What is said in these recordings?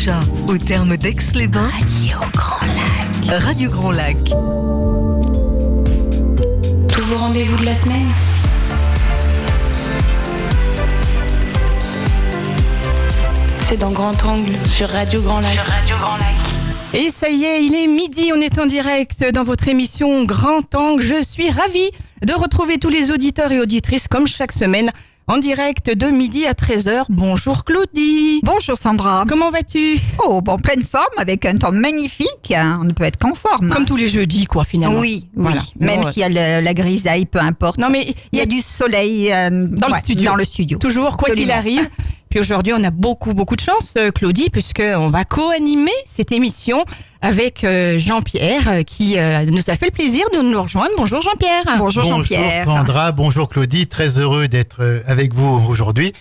Chat, au terme d'Aix-les-Bains. Radio Grand Lac. Radio Grand Lac. Tous vos rendez-vous de la semaine. C'est dans Grand Angle sur Radio Grand Lac. Et ça y est, il est midi, on est en direct dans votre émission Grand Angle. Je suis ravie de retrouver tous les auditeurs et auditrices comme chaque semaine en direct de midi à 13h. Bonjour Claudie. Bonjour Sandra. Comment vas-tu? Oh, bon, pleine forme, avec un temps magnifique. On ne peut être qu'en forme. Comme tous les jeudis, quoi, finalement. Oui. Voilà. Même Bon, s'il y a la grisaille, peu importe. Non, mais Il y a du soleil dans le studio. Toujours, quoi qu'il Absolument. arrive. Puis aujourd'hui, on a beaucoup de chance, Claudie, puisqu'on va co-animer cette émission avec Jean-Pierre, qui nous a fait le plaisir de nous rejoindre. Bonjour Jean-Pierre. Bonjour Jean-Pierre. Bonjour Sandra, bonjour Claudie, très heureux d'être avec vous aujourd'hui.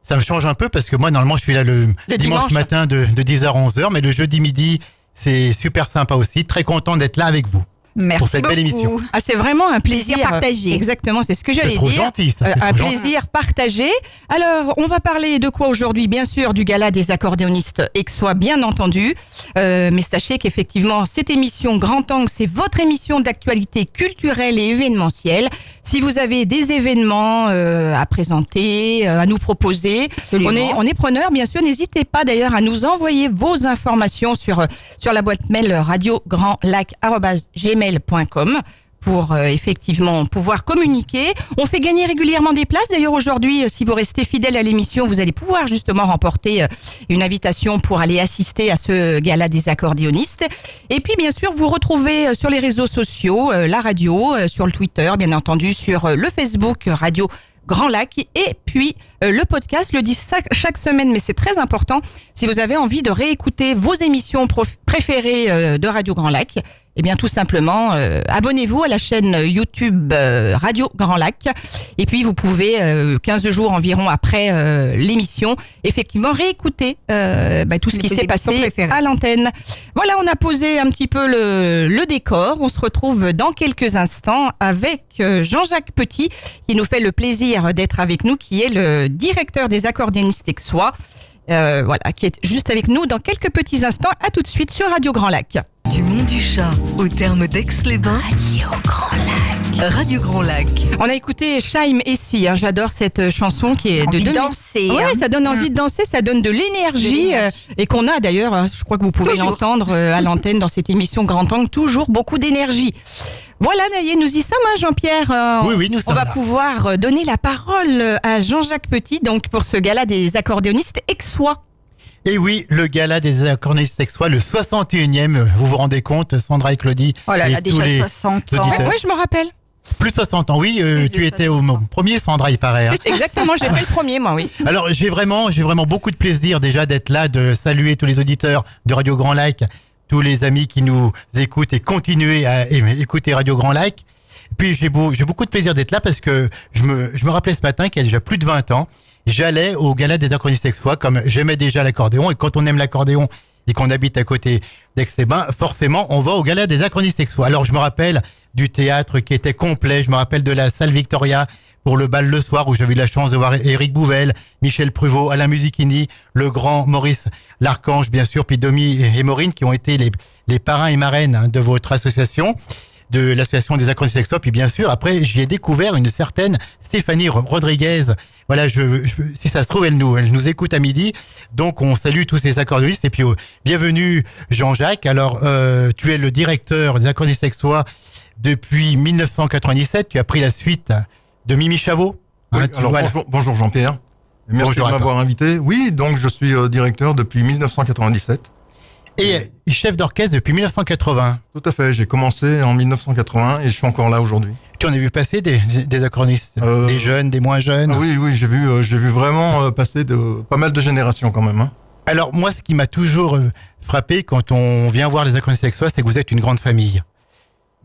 Ça me change un peu parce que moi, normalement, je suis là le dimanche matin de 10h à 11h, mais le jeudi midi, c'est super sympa aussi. Très content d'être là avec vous. Merci pour cette beaucoup. belle émission. Ah, c'est vraiment un plaisir partagé. Exactement, c'est ce que j'allais C'est trop dire. gentil, ça. C'est Un trop gentil. plaisir partagé. Alors, on va parler de quoi aujourd'hui? Bien sûr, du gala des accordéonistes aixois, bien entendu. Mais sachez qu'effectivement, cette émission Grand Angle, c'est votre émission d'actualité culturelle et événementielle. Si vous avez des événements à présenter, à nous proposer, Absolument. on est preneur, bien sûr. N'hésitez pas d'ailleurs à nous envoyer vos informations sur la boîte mail radiograndlac@gmail.com pour effectivement pouvoir communiquer. On fait gagner régulièrement des places. D'ailleurs, aujourd'hui, si vous restez fidèle à l'émission, vous allez pouvoir justement remporter une invitation pour aller assister à ce gala des accordéonistes. Et puis, bien sûr, vous retrouvez sur les réseaux sociaux, la radio, sur le Twitter, bien entendu, sur le Facebook Radio Grand Lac, et puis le podcast. Je le dis chaque semaine, mais c'est très important. Si vous avez envie de réécouter vos émissions préférées de Radio Grand Lac, eh bien tout simplement abonnez-vous à la chaîne YouTube Radio Grand Lac, et puis vous pouvez 15 jours environ après l'émission effectivement réécouter tout ce qui s'est passé à l'antenne. Voilà, on a posé un petit peu le décor. On se retrouve dans quelques instants avec Jean-Jacques Petit, qui nous fait le plaisir d'être avec nous, qui est le directeur des accordéonistes aixois, qui est juste avec nous dans quelques petits instants. À tout de suite sur Radio Grand Lac. Du Mont du Chat, au terme d'Aix-les-Bains. Radio Grand Lac. Radio Grand Lac. On a écouté Chaim Essi, j'adore cette chanson qui est Envie de de danser. Ouais, hein. ça donne envie de danser, ça donne de l'énergie, et qu'on a d'ailleurs, je crois que vous pouvez Toujours. l'entendre à l'antenne dans cette émission Grand Angle, toujours beaucoup d'énergie. Voilà, Naïe, nous y sommes, Jean-Pierre. Oui, nous On sommes va là. pouvoir donner la parole à Jean-Jacques Petit, donc pour ce gala des accordéonistes aixois. Et oui, le gala des accordéonistes aixois, le 61e, vous vous rendez compte, Sandra et Claudie? Oh là et là, tous déjà les 60 ans. auditeurs. Oui, je me rappelle. Plus 60 ans, oui, Plus de tu étais 60 au premier, Sandra, il paraît. hein. C'est exactement, j'ai fait le premier, moi, oui. Alors, j'ai vraiment beaucoup de plaisir déjà d'être là, de saluer tous les auditeurs de Radio Grand Lac, tous les amis qui nous écoutent et continuer à écouter Radio Grand Lac. Puis j'ai beaucoup de plaisir d'être là parce que je me rappelais ce matin qu'il y a déjà plus de 20 ans, j'allais au gala des accordéonistes aixois, comme j'aimais déjà l'accordéon, et quand on aime l'accordéon et qu'on habite à côté d'Aix-les-Bains, forcément on va au gala des accordéonistes aixois. Alors je me rappelle du théâtre qui était complet, je me rappelle de la salle Victoria pour le bal le soir où j'avais eu la chance de voir Éric Bouvel, Michel Pruvot, Alain Musichini, le grand Maurice Larchange bien sûr, puis Domi et Maureen qui ont été les parrains et marraines de votre association, de l'association des accordéonistes aixois. Puis bien sûr, après, j'y ai découvert une certaine Stéphanie Rodriguez. Voilà, si ça se trouve, elle nous écoute à midi. Donc, on salue tous ces accordéonistes. Et puis, bienvenue Jean-Jacques. Alors, tu es le directeur des accordéonistes aixois depuis 1997. Tu as pris la suite de Mimi Chavot. Oui, Hein, alors voilà. bonjour Jean-Pierre. Merci Bonjour de à m'avoir invité. Oui, donc je suis directeur depuis 1997. Et chef d'orchestre depuis 1980. Tout à fait, j'ai commencé en 1980 et je suis encore là aujourd'hui. Tu en as vu passer des accordéonistes, des jeunes, des moins jeunes. Oui, j'ai vu vraiment passer pas mal de générations quand même. Hein. Alors moi, ce qui m'a toujours frappé quand on vient voir les accordéonistes aixois, c'est que vous êtes une grande famille.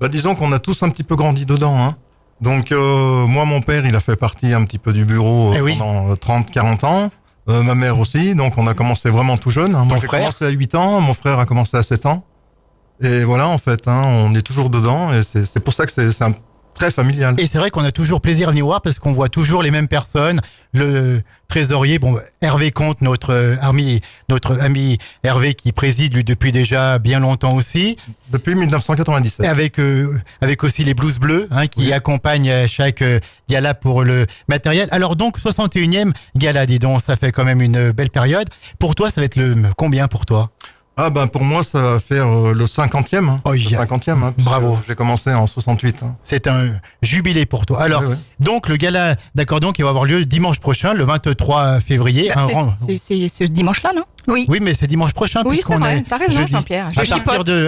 Bah, disons qu'on a tous un petit peu grandi dedans. Hein. Donc moi, mon père, il a fait partie un petit peu du bureau pendant 30-40 ans. Ma mère aussi, donc on a commencé vraiment tout jeune. Hein. Moi, j'ai commencé à 8 ans, mon frère a commencé à 7 ans. Et voilà, en fait, hein, on est toujours dedans. Et c'est pour ça que c'est très familial. Et c'est vrai qu'on a toujours plaisir à venir voir parce qu'on voit toujours les mêmes personnes. Le trésorier, Hervé Comte, notre ami Hervé qui préside lui depuis déjà bien longtemps aussi. Depuis 1997. Avec aussi les Blues Bleus, qui accompagnent chaque gala pour le matériel. Alors donc 61e gala, dis donc, ça fait quand même une belle période. Pour toi, ça va être combien pour toi? Ah pour moi ça va faire le 50e. Oh, le 50e. Bravo. J'ai commencé en 68. C'est un jubilé pour toi. Alors, donc le gala d'accordéon qui va avoir lieu dimanche prochain, le 23 février. C'est ce dimanche-là, non? Oui. Oui, mais c'est dimanche prochain. Oui, c'est vrai. T'as raison, jeudi. Jean-Pierre.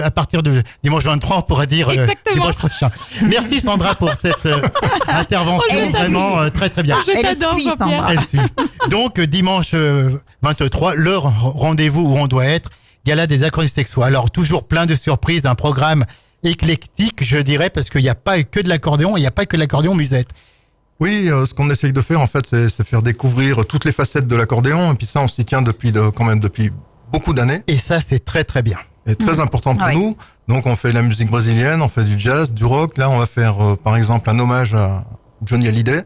À partir de dimanche 23, on pourra dire dimanche prochain. Merci Sandra pour cette intervention vraiment très très bien. Elle suit, Sandra. Elle suit. Donc dimanche 23, le rendez-vous où on doit être. Gala des accordéonistes texois. Alors, toujours plein de surprises, un programme éclectique, je dirais, parce qu'il n'y a pas que de l'accordéon, il n'y a pas que l'accordéon musette. Oui, ce qu'on essaye de faire, en fait, c'est faire découvrir toutes les facettes de l'accordéon, et puis ça, on s'y tient depuis beaucoup d'années. Et ça, c'est très, très bien. Et très important pour nous. Donc, on fait la musique brésilienne, on fait du jazz, du rock. Là, on va faire, par exemple, un hommage à Johnny Hallyday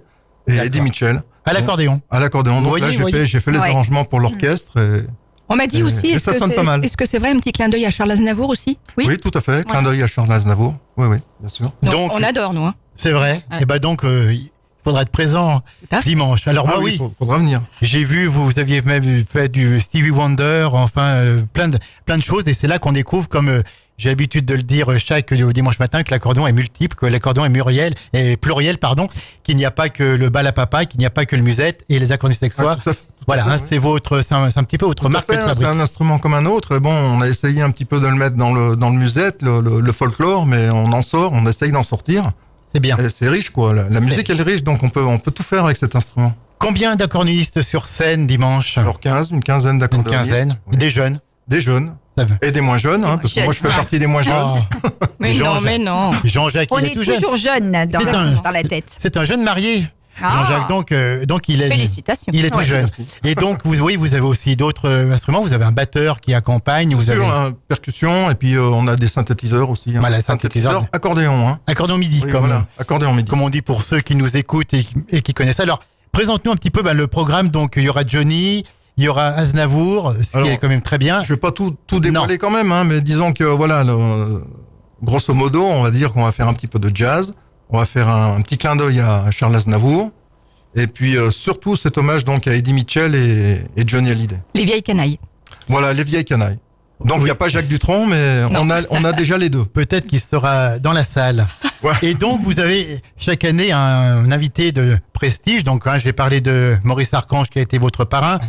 et Eddie Mitchell. À l'accordéon. À l'accordéon. Donc là, j'ai fait les arrangements pour l'orchestre et... On m'a dit aussi, est-ce que c'est vrai un petit clin d'œil à Charles Aznavour aussi? Oui, tout à fait, clin d'œil à Charles Aznavour. Oui, bien sûr. Donc on adore, nous. C'est vrai. Ouais. Et donc, il faudra être présent dimanche. Alors moi, oui, faudra venir. J'ai vu, vous aviez même fait du Stevie Wonder, enfin, plein de choses, et c'est là qu'on découvre, comme j'ai l'habitude de le dire chaque dimanche matin, que l'accordéon est multiple, que l'accordéon est pluriel, qu'il n'y a pas que le bal à papa, qu'il n'y a pas que le musette et les accordéonistes texois. Voilà, c'est un petit peu votre marque de fabrique. C'est un instrument comme un autre. Et bon, on a essayé un petit peu de le mettre dans le musette, le folklore, mais on essaye d'en sortir. C'est bien. Et c'est riche, quoi. La musique, elle est riche, donc on peut tout faire avec cet instrument. Combien d'accordéonistes sur scène dimanche? Alors une quinzaine d'accordéonistes. Une quinzaine. Oui. Des jeunes. Des jeunes. Et des moins jeunes, parce que moi je fais partie des moins jeunes. Mais non. Jean-Jacques, on est toujours jeune dans la tête. C'est un jeune marié. Jean-Jacques, donc il est. Félicitations. Il est tout jeune. Merci. Et donc vous avez aussi d'autres instruments. Vous avez un batteur qui accompagne. Vous avez une percussion et puis on a des synthétiseurs aussi. Voilà, synthétiseur. Accordéon. Accordéon MIDI, accordéon MIDI. Comme on dit pour ceux qui nous écoutent et qui connaissent. Alors, présente-nous un petit peu le programme. Donc il y aura Johnny. Il y aura Aznavour, qui est quand même très bien. Je vais pas tout dévoiler quand même, mais disons que grosso modo, on va dire qu'on va faire un petit peu de jazz, on va faire un petit clin d'œil à Charles Aznavour, et puis surtout cet hommage donc à Eddie Mitchell et Johnny Hallyday. Les vieilles canailles. Voilà, les vieilles canailles. Donc il n'y a pas Jacques Dutronc, mais on a déjà les deux. Peut-être qu'il sera dans la salle. Ouais. Et donc vous avez chaque année un invité de prestige. Donc j'ai parlé de Maurice Archange qui a été votre parrain.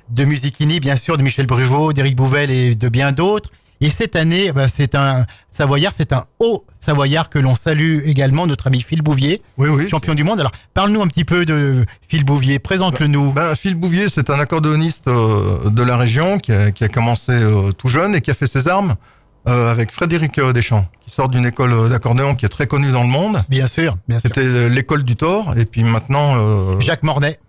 De Musichini, bien sûr, de Michel Bruvaux, d'Éric Bouvel et de bien d'autres. Et cette année, c'est un Savoyard, c'est un haut Savoyard que l'on salue également, notre ami Phil Bouvier, champion du monde. Alors, parle-nous un petit peu de Phil Bouvier, présente-le-nous. Phil Bouvier, c'est un accordéoniste de la région qui a commencé tout jeune et qui a fait ses armes avec Frédéric Deschamps, qui sort d'une école d'accordéon qui est très connue dans le monde. Bien sûr. C'était l'école du Thor, et puis maintenant... Jacques Mornay,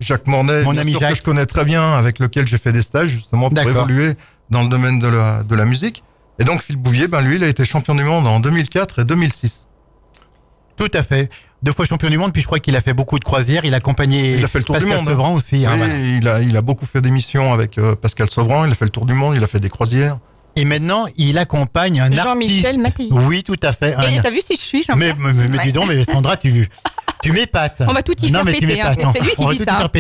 mon ami Jacques, que je connais très bien, avec lequel j'ai fait des stages, justement, pour évoluer dans le domaine de la musique. Et donc, Phil Bouvier, lui, il a été champion du monde en 2004 et 2006. Tout à fait. 2 fois champion du monde, puis je crois qu'il a fait beaucoup de croisières. Il a accompagné il a fait le tour Pascal du monde. Sevran aussi. Oui, il a beaucoup fait d'émissions avec Pascal Sevran. Il a fait le tour du monde, il a fait des croisières. Et maintenant, il accompagne un Jean-Michel Mattei. Oui, tout à fait. Et t'as vu si je suis, Jean-Pierre? Mais dis donc, mais Sandra, tu m'épates. On va tout y faire péter. C'est lui qui dit ça.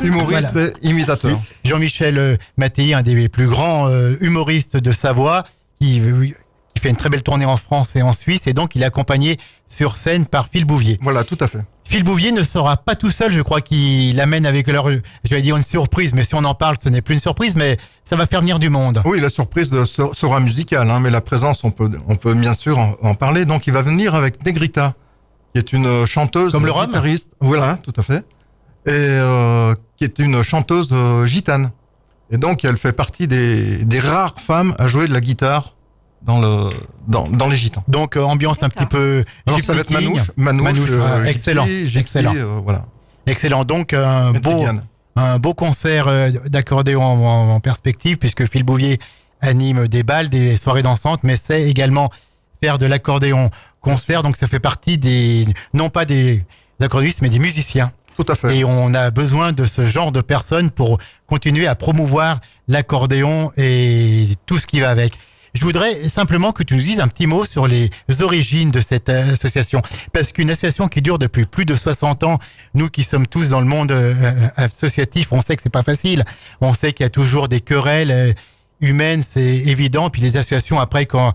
Humoriste et imitateur. Jean-Michel Mattei, un des plus grands humoristes de Savoie, qui fait une très belle tournée en France et en Suisse, et donc il est accompagné sur scène par Phil Bouvier. Voilà, tout à fait. Phil Bouvier ne sera pas tout seul, je crois qu'il amène avec leur, je vais dire une surprise, mais si on en parle, ce n'est plus une surprise, mais ça va faire venir du monde. Oui, la surprise sera musicale, mais la présence, on peut bien sûr en parler. Donc il va venir avec Negrita, qui est une chanteuse, comme le rhum. Guitariste, voilà, tout à fait, et qui est une chanteuse gitane. Et donc elle fait partie des rares femmes à jouer de la guitare dans les gitans. Donc ambiance un petit peu. Alors ça va être Manouche, excellent, Gypsy, excellent. Voilà. Excellent. Donc un beau concert d'accordéon en perspective, puisque Phil Bouvier anime des bals, des soirées dansantes, mais c'est également faire de l'accordéon concert. Donc ça fait partie non pas des accordéonistes, mais des musiciens. Tout à fait. Et on a besoin de ce genre de personnes pour continuer à promouvoir l'accordéon et tout ce qui va avec. Je voudrais simplement que tu nous dises un petit mot sur les origines de cette association. Parce qu'une association qui dure depuis plus de 60 ans, nous qui sommes tous dans le monde associatif, on sait que c'est pas facile. On sait qu'il y a toujours des querelles humaines, c'est évident. Puis les associations, après, quand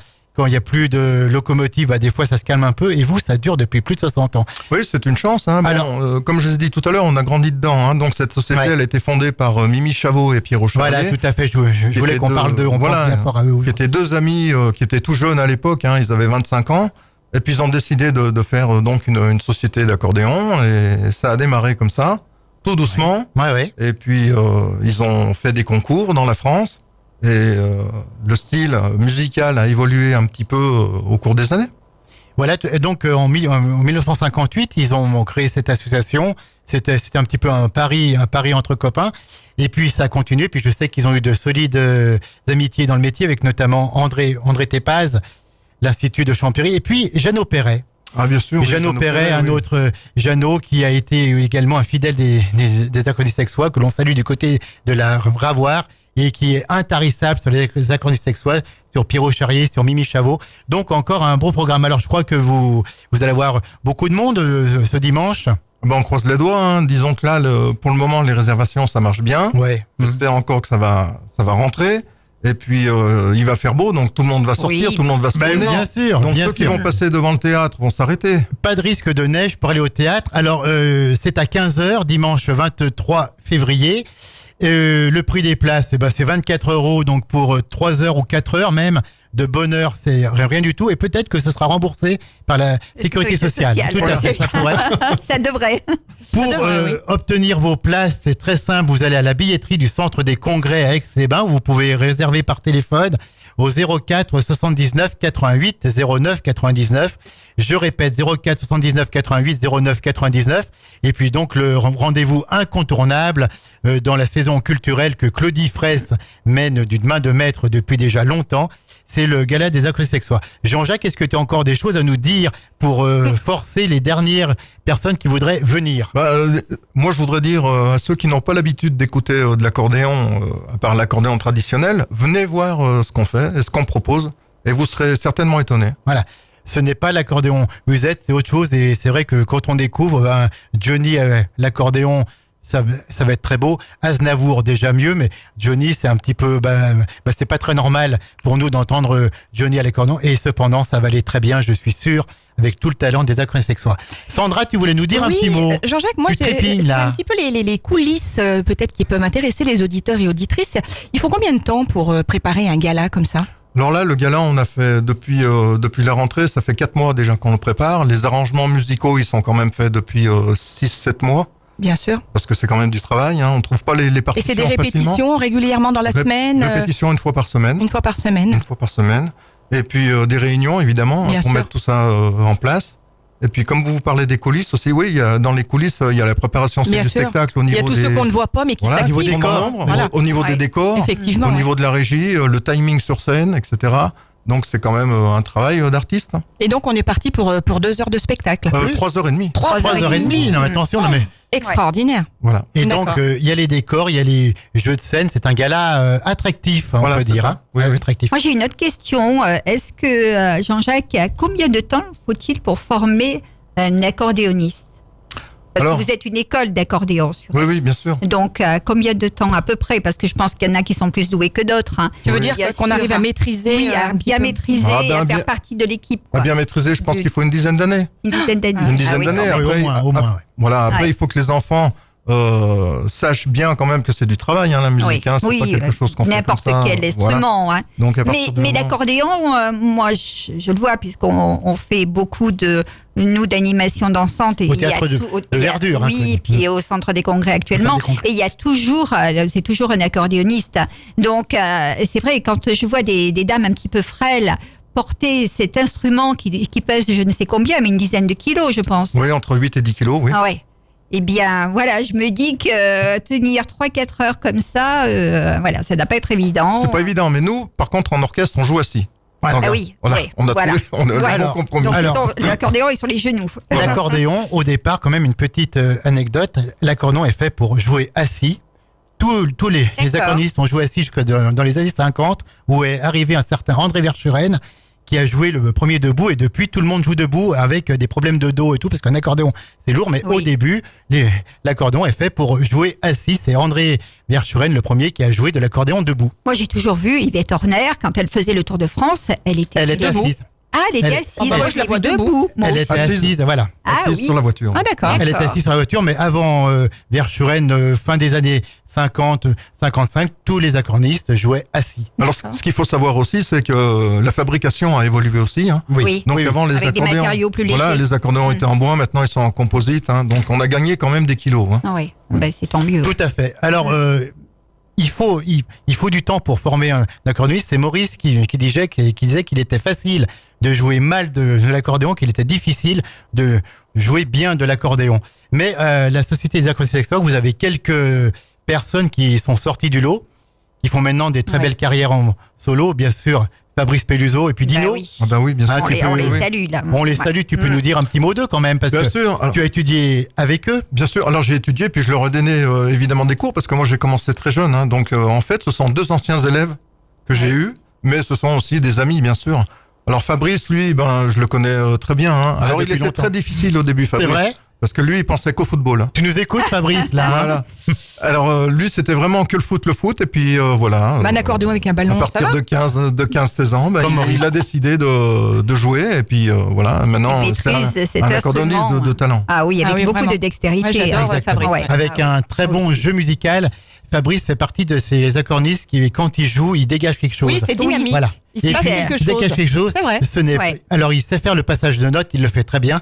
il y a plus de locomotives, bah, des fois ça se calme un peu. Et vous, ça dure depuis plus de 60 ans. Oui, c'est une chance. Hein. Alors, comme je vous ai dit tout à l'heure, on a grandi dedans. Hein. Donc cette société, elle a été fondée par Mimi Chavot et Pierrot Charlier. Voilà, tout à fait. Je voulais qu'on parle d'eux. On pense bien fort à eux. Qui étaient deux amis qui étaient tout jeunes à l'époque. Hein. Ils avaient 25 ans. Et puis ils ont décidé de faire donc une société d'accordéon. Et ça a démarré comme ça, tout doucement. Ouais. Et puis ils ont fait des concours dans la France. Et le style musical a évolué un petit peu au cours des années. Voilà, donc en 1958, ils ont créé cette association. C'était un petit peu un pari entre copains. Et puis ça a continué. Puis je sais qu'ils ont eu de solides amitiés dans le métier, avec notamment André Tépaz, l'Institut de Champéry, et puis Jeannot Perret. Ah bien sûr. Jeannot Perret, un autre Jeannot qui a été également un fidèle des accordéonistes sexois, que l'on salue du côté de la Ravoire, et qui est intarissable sur les accordéonistes sexois, sur Pierrot Charlier, sur Mimi Chavot. Donc encore un beau programme. Alors je crois que vous allez avoir beaucoup de monde ce dimanche. Ben, on croise les doigts. Hein. Disons que là, pour le moment, les réservations, ça marche bien. Ouais. J'espère encore que ça va rentrer. Et puis il va faire beau, donc tout le monde va sortir, tout le monde va se promener. Bien sûr. Donc bien ceux qui sûr. vont passer devant le théâtre vont s'arrêter. Pas de risque de neige pour aller au théâtre. Alors c'est à 15h, dimanche 23 février. Le prix des places, c'est 24 €, donc pour 3 heures ou 4 heures même de bonheur, c'est rien du tout. Et peut-être que ce sera remboursé par la sécurité sociale. Tout à fait, ça pourrait. Ça devrait. Pour obtenir vos places, c'est très simple. Vous allez à la billetterie du Centre des Congrès à Aix-les-Bains. Vous pouvez réserver par téléphone au 04 79 88 09 99. Je répète, 04 79 88 09 99. Et puis donc le rendez-vous incontournable dans la saison culturelle que Claudie Fraisse mène d'une main de maître depuis déjà longtemps. C'est le gala des accordéonistes sexois. Jean-Jacques, est-ce que tu as encore des choses à nous dire pour forcer les dernières personnes qui voudraient venir? Moi, je voudrais dire à ceux qui n'ont pas l'habitude d'écouter de l'accordéon, à part l'accordéon traditionnel, venez voir ce qu'on fait et ce qu'on propose, et vous serez certainement étonnés. Voilà. Ce n'est pas l'accordéon musette, c'est autre chose. Et c'est vrai que quand on découvre Johnny l'accordéon, ça va être très beau. Aznavour déjà mieux, mais Johnny c'est un petit peu c'est pas très normal pour nous d'entendre Johnny à l'accordéon, et cependant ça va aller très bien, je suis sûr, avec tout le talent des accordéonistes sexois. Sandra, tu voulais nous dire un petit mot? Jean-Jacques, moi c'est un petit peu les coulisses peut-être qui peuvent intéresser les auditeurs et auditrices. Il faut combien de temps pour préparer un gala comme ça? Alors là, le gala, on a fait depuis la rentrée, ça fait 4 mois déjà qu'on le prépare. Les arrangements musicaux, ils sont quand même faits depuis 6-7 mois. Bien sûr. Parce que c'est quand même du travail, hein. On trouve pas les partitions. Et c'est des répétitions facilement. Régulièrement dans la semaine? Répétitions une fois par semaine. Une fois par semaine. Une fois par semaine. Et puis des réunions, évidemment, bien pour sûr. mettre tout ça en place. Et puis comme vous parlez des coulisses aussi, oui, dans les coulisses, il y a la préparation du spectacle au niveau des... Il y a tous ceux qu'on ne voit pas mais qui s'activent. Au niveau des décors, au niveau des décors, effectivement, au niveau de la régie, le timing sur scène, etc. Donc c'est quand même un travail d'artiste. Et donc on est parti pour 2 heures de spectacle. 3h30. 3h30, non attention, non mais... Extraordinaire. Voilà. Et donc il y a les décors, il y a les jeux de scène, c'est un gala attractif, on peut dire. Hein. Oui, attractif. Moi j'ai une autre question. Est-ce que Jean-Jacques, combien de temps faut-il pour former un accordéoniste? Parce que vous êtes une école d'accordéon. Oui, bien sûr. Donc, combien de temps à peu près? Parce que je pense qu'il y en a qui sont plus doués que d'autres. Hein. Tu veux dire qu'on arrive à maîtriser? Oui, à bien maîtriser et à faire partie de l'équipe. À bien maîtriser, je pense qu'il faut une dizaine d'années. Une dizaine d'années. Une dizaine d'années. Après, au moins. Voilà, après, il faut que les enfants sachent bien quand même que c'est du travail, hein, la musique. Hein, c'est pas quelque chose qu'on fait comme ça. N'importe quel instrument. Voilà. Hein. Donc, mais l'accordéon, moi, je le vois, puisqu'on fait beaucoup d'animation dansante. Au théâtre de Verdure. Oui, puis au Centre des Congrès actuellement. Et il y a toujours, c'est toujours un accordéoniste. Donc, c'est vrai, quand je vois des dames un petit peu frêles porter cet instrument qui pèse je ne sais combien, mais une dizaine de kilos, je pense. Oui, entre 8 et 10 kilos, oui. Ah ouais. Eh bien, voilà, je me dis que tenir 3-4 heures comme ça, voilà, ça n'a pas être évident. C'est pas évident, mais nous, par contre, en orchestre, on joue assis. Voilà. Donc, Ah oui, voilà, oui, on a voilà. trouvé, on a le Voilà. bon compromis. Donc Alors- l'accordéon est sur les genoux. L'accordéon, au départ, quand même, une petite anecdote. L'accordéon est fait pour jouer assis. Tous les accordéonistes ont joué assis jusque dans les années 50, où est arrivé un certain André Verschuren, qui a joué le premier debout, et depuis, tout le monde joue debout avec des problèmes de dos et tout, parce qu'un accordéon, c'est lourd, mais Oui. au début, l'accordéon est fait pour jouer assis. C'est André Verschuren, le premier, qui a joué de l'accordéon debout. Moi, j'ai toujours vu Yvette Horner, quand elle faisait le Tour de France, elle était Elle est debout. assise. Ah, elle était Elle- assise. bah, Moi, je la vois debout. Moi Elle aussi. était assise, voilà. Ah Assise oui. sur la voiture. Ah d'accord. Elle était assise sur la voiture, mais avant Verschuren, fin des années 50, 55, tous les accordéonistes jouaient assis. Alors, ce qu'il faut savoir aussi, c'est que la fabrication a évolué aussi. Hein. Oui. Donc avant les Avec des accordéons, matériaux plus voilà, légers. les accordéons étaient en bois, maintenant ils sont en composite. Hein. Donc on a gagné quand même des kilos. Hein. Ah oui, ben, c'est tant mieux. Tout à fait. Alors, il faut du temps pour former un accordéoniste. C'est Maurice qui disait qu'il était facile de jouer mal de l'accordéon, qu'il était difficile de jouer bien de l'accordéon. Mais la Société des accordéonistes, vous avez quelques personnes qui sont sorties du lot, qui font maintenant des très Ouais. belles carrières en solo, bien sûr. Fabrice Peluso et puis Ben Dino. oui. Ah bah oui, bien sûr. Ah, tu On les peux- salue, là. On les Ouais. salue, tu peux nous dire un petit mot d'eux quand même, parce Bien que sûr. Alors, tu as étudié avec eux. bien sûr. Alors j'ai étudié, puis je leur ai donné évidemment des cours, parce que moi j'ai commencé très jeune. Hein. Donc en fait, ce sont 2 anciens élèves que j'ai eus, mais ce sont aussi des amis, bien sûr. Alors Fabrice, lui, ben je le connais très bien. Hein. Ah, Alors il depuis était longtemps. très difficile au début, C'est Fabrice. vrai? Parce que lui, il pensait qu'au football. Hein. Tu nous écoutes, Fabrice, là. hein Voilà. Alors lui, c'était vraiment que le foot, et puis voilà. Bah, un accordéon avec un À ballon, ça partir va. de 15-16 ans, ben, Comme Maurice. il a décidé de jouer, et puis voilà, maintenant Il c'est maîtrise cet un accordéoniste instrument. de talent. Ah oui, avec Ah oui, beaucoup vraiment. de dextérité. Ouais, j'adore, Exactement. Fabrice. Ouais. Avec Ah un très bon aussi. jeu musical. Fabrice fait partie de ces accordéonistes qui, quand il joue, il dégage quelque chose. Oui, c'est dynamique. Voilà. Il Et se passe puis, quelque il dégage chose. quelque chose. C'est vrai. Ce n'est, Ouais. Alors, il sait faire le passage de notes, il le fait très bien,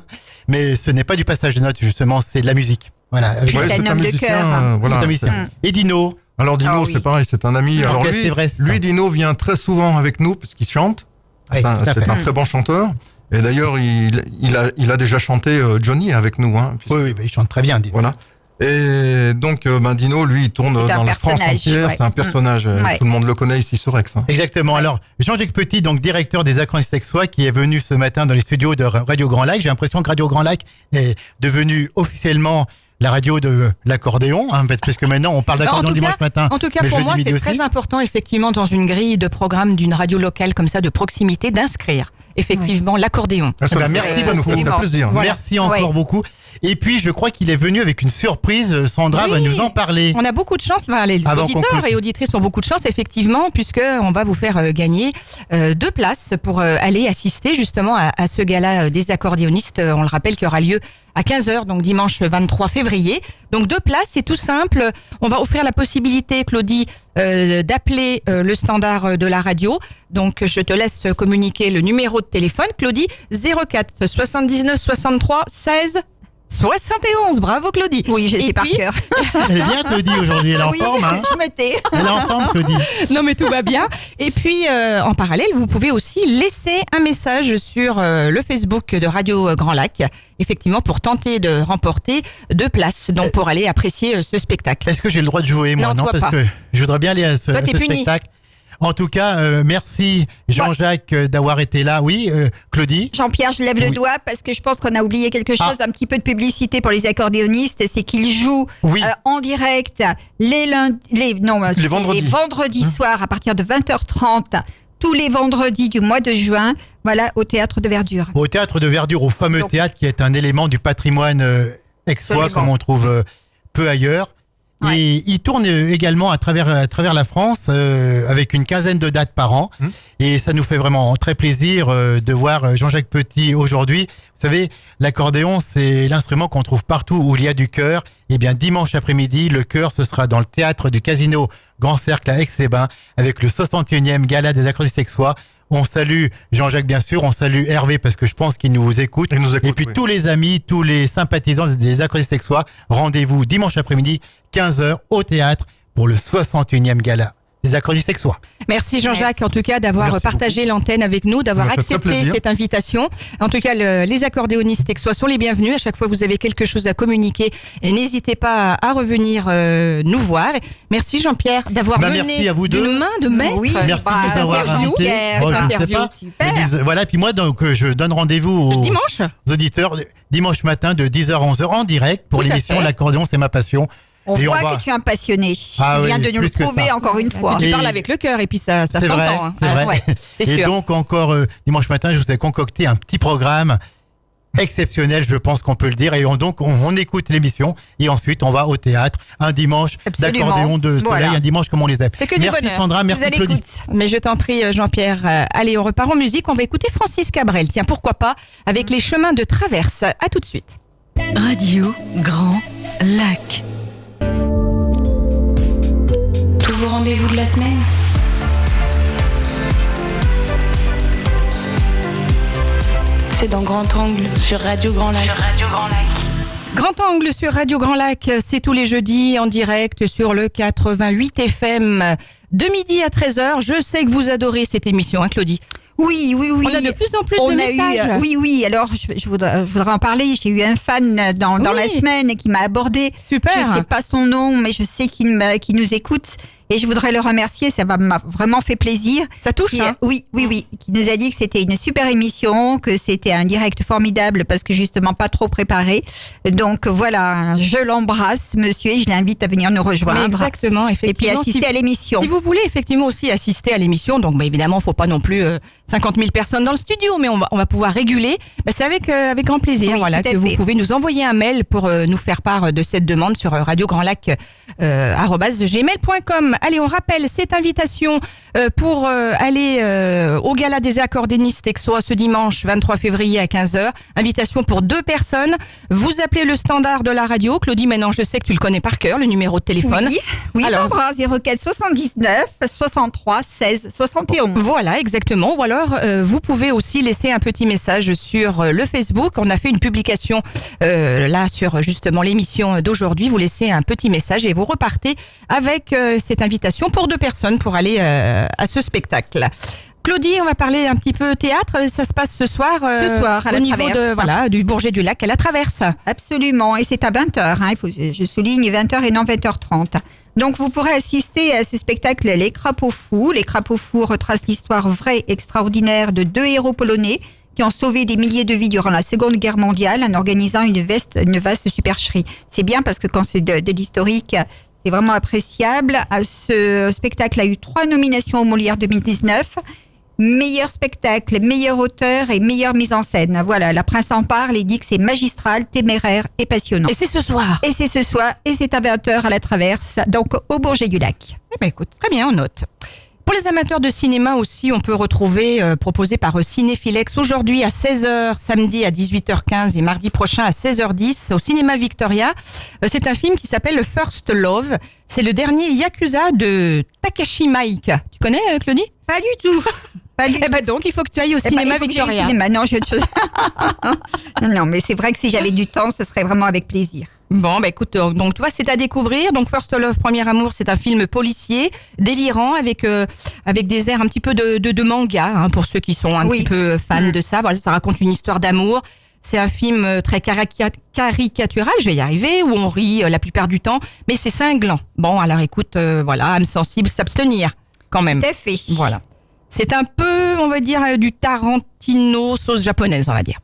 mais ce n'est pas du passage de notes, justement, c'est de la musique. Voilà. Avec- Ouais, c'est un homme de musicien, cœur, hein. voilà, c'est un musicien. c'est- Et Dino. Alors Dino, Ah oui. c'est pareil, c'est un ami. Alors Ok, lui, c'est vrai, ça. lui, Dino vient très souvent avec nous parce qu'il chante. Oui, tout à fait. C'est un très bon chanteur. Et d'ailleurs, il a déjà chanté Johnny avec nous. Hein, puisque- Oui, il chante très bien, Dino. Voilà. Et donc, Dino, lui, il tourne C'est un dans la France personnage, entière. ouais. C'est un personnage. Ouais. Tout le monde le connaît ici sur Aix. Hein. Exactement. Alors, Jean-Jacques Petit, donc directeur des accordéonistes sexois, qui est venu ce matin dans les studios de Radio Grand Lac. J'ai l'impression que Radio Grand Lac est devenu officiellement la radio de l'accordéon, hein, parce que maintenant on parle En d'accordéon tout dimanche cas- matin. En tout cas, mais pour jeudi moi, midi c'est aussi. très important, effectivement, dans une grille de programme d'une radio locale comme ça, de proximité, d'inscrire effectivement l'accordéon. Ah, ça ben, nous merci fait- ça nous fait beaucoup. très plaisir. Voilà. Merci encore Ouais. beaucoup. Et puis, je crois qu'il est venu avec une surprise. Sandra Oui. va nous en parler. On a beaucoup de chance, enfin, les Avant qu'on auditeurs coupe. et auditrices ont beaucoup de chance, effectivement, puisque on va vous faire gagner 2 places pour aller assister justement à ce gala des accordéonistes. On le rappelle qu'il aura lieu à 15h, donc dimanche 23 février. Donc 2 places, c'est tout simple. On va offrir la possibilité, Claudie, d'appeler le standard de la radio. Donc je te laisse communiquer le numéro de téléphone, Claudie, 04 79 63 16 71. Bravo, Claudie. Oui, je Et sais par puis- cœur. Elle est bien, Claudie, aujourd'hui. Elle est en Oui, forme, hein. je me tais. Elle est en forme, Claudie. Non mais tout va bien. Et puis en parallèle, vous pouvez aussi laisser un message sur le Facebook de Radio Grand Lac, effectivement pour tenter de remporter 2 places, donc pour aller apprécier ce spectacle. Est-ce que j'ai le droit de jouer, moi? Non, toi parce pas. que je voudrais bien aller à ce, Toi, à t'es ce puni. spectacle. En tout cas, merci Jean-Jacques d'avoir été là. Oui, Claudie. Jean-Pierre, je lève le Oui. doigt parce que je pense qu'on a oublié quelque chose, un petit peu de publicité pour les accordéonistes, c'est qu'ils jouent Oui. en direct les vendredis soirs à partir de 20h30, tous les vendredis du mois de juin, voilà, au Théâtre de Verdure. Au Théâtre de Verdure, au fameux Donc- théâtre qui est un élément du patrimoine aixois, Absolument. comme on trouve peu ailleurs. Ouais. Et il tourne également à travers la France avec une quinzaine de dates par an. Et ça nous fait vraiment très plaisir de voir Jean-Jacques Petit aujourd'hui. Vous savez, l'accordéon, c'est l'instrument qu'on trouve partout où il y a du chœur. Et bien, dimanche après-midi, le chœur, ce sera dans le théâtre du Casino Grand Cercle à Aix-les-Bains avec le 61e gala des accordéonistes aixois. On salue Jean-Jacques, bien sûr. On salue Hervé parce que je pense qu'il nous écoute. Il nous écoute, Et puis oui. tous les amis, tous les sympathisants des accordéonistes aixois, rendez-vous dimanche après-midi, 15h au théâtre pour le 61e gala des accordéonistes texois. Merci Jean-Jacques, en tout cas, d'avoir partagé l'antenne avec nous, d'avoir accepté cette invitation. En tout cas, les accordéonistes texois sont les bienvenus. À chaque fois que vous avez quelque chose à communiquer, n'hésitez pas à revenir nous voir. Merci Jean-Pierre d'avoir mené à vous deux. d'une main de maître. Oui, merci de nous avoir invités. Voilà, puis moi, donc, je donne rendez-vous aux auditeurs dimanche matin de 10h à 11h en direct pour l'émission L'accordéon, c'est ma passion. On voit que tu es un passionné. Tu viens de nous le prouver encore une fois. Tu parles avec le cœur et puis ça c'est s'entend. Vrai, hein. c'est vrai. Ouais, c'est et sûr. donc encore dimanche matin, je vous ai concocté un petit programme exceptionnel, je pense qu'on peut le dire. Et donc on écoute l'émission et ensuite on va au théâtre un dimanche d'accordéon de soleil, un dimanche comme on les aime. C'est que du bonheur. Merci Sandra, merci Claudie. Mais je t'en prie Jean-Pierre. Allez, on repart en musique. On va écouter Francis Cabrel. Tiens, pourquoi pas avec les chemins de traverse. À tout de suite. Radio Grand Lac. Tous vos rendez-vous de la semaine. C'est dans Grand Angle sur Radio Grand Lac. Grand Angle sur Radio Grand Lac, c'est tous les jeudis en direct sur le 88 FM de midi à 13h. Je sais que vous adorez cette émission, hein Claudie? Oui. On a de plus en plus de messages. Oui. Alors, je voudrais en parler. J'ai eu un fan dans la semaine qui m'a abordé. Super. Je sais pas son nom, mais je sais qu'il nous écoute. Et je voudrais le remercier, ça m'a vraiment fait plaisir. Ça touche, hein? Oui. Qui nous a dit que c'était une super émission, que c'était un direct formidable parce que justement pas trop préparé. Donc voilà, je l'embrasse, monsieur, et je l'invite à venir nous rejoindre. Mais exactement, effectivement. Et puis assister à l'émission. Si vous voulez effectivement aussi assister à l'émission, donc évidemment, faut pas non plus 50 000 personnes dans le studio, mais on va pouvoir réguler. C'est avec grand plaisir, que vous pouvez nous envoyer un mail pour nous faire part de cette demande sur radiograndlac@gmail.com. Allez, on rappelle cette invitation pour aller au Gala des accordéonistes texois ce dimanche 23 février à 15h. Invitation pour 2 personnes. Vous appelez le standard de la radio. Claudie, maintenant, je sais que tu le connais par cœur, le numéro de téléphone. Oui, Sandra, 04 79 63 16 71. Voilà, exactement. Ou alors, vous pouvez aussi laisser un petit message sur le Facebook. On a fait une publication là sur justement l'émission d'aujourd'hui. Vous laissez un petit message et vous repartez avec cette invitation pour 2 personnes pour aller à ce spectacle. Claudie, on va parler un petit peu théâtre. Ça se passe ce soir à au la niveau Traverse. du Bourget du Lac à la Traverse. Absolument, et c'est à 20h. Je souligne 20h et non 20h30. Donc vous pourrez assister à ce spectacle Les Crapauds Fous. Les Crapauds Fous retracent l'histoire vraie et extraordinaire de 2 héros polonais qui ont sauvé des milliers de vies durant la Seconde Guerre mondiale en organisant une vaste supercherie. C'est bien parce que quand c'est de l'historique, c'est vraiment appréciable. Ce spectacle a eu 3 nominations au Molière 2019. Meilleur spectacle, meilleur auteur et meilleure mise en scène. Voilà, la presse en parle et dit que c'est magistral, téméraire et passionnant. Et c'est ce soir. Et c'est à 20h à la Traverse, donc au Bourget du Lac. Écoute, très bien, on note. Pour les amateurs de cinéma aussi, on peut retrouver, proposé par Cinéfilex, aujourd'hui à 16h, samedi à 18h15 et mardi prochain à 16h10 au Cinéma Victoria. C'est un film qui s'appelle First Love. C'est le dernier Yakuza de Takashi Miike. Tu connais, Claudie? Pas du tout. Donc, il faut que tu ailles au Cinéma Victoria. Non, j'ai autre chose. non, mais c'est vrai que si j'avais du temps, ce serait vraiment avec plaisir. Bon, écoute, donc tu vois, c'est à découvrir. Donc First Love, Premier Amour, c'est un film policier, délirant, avec des airs un petit peu de manga, pour ceux qui sont un petit peu fans de ça. Voilà, ça raconte une histoire d'amour. C'est un film très caricatural, je vais y arriver, où on rit la plupart du temps, mais c'est cinglant. Bon, alors écoute, âme sensible, s'abstenir, quand même. Tout à fait. Voilà. C'est un peu, on va dire, du Tarantino sauce japonaise, on va dire.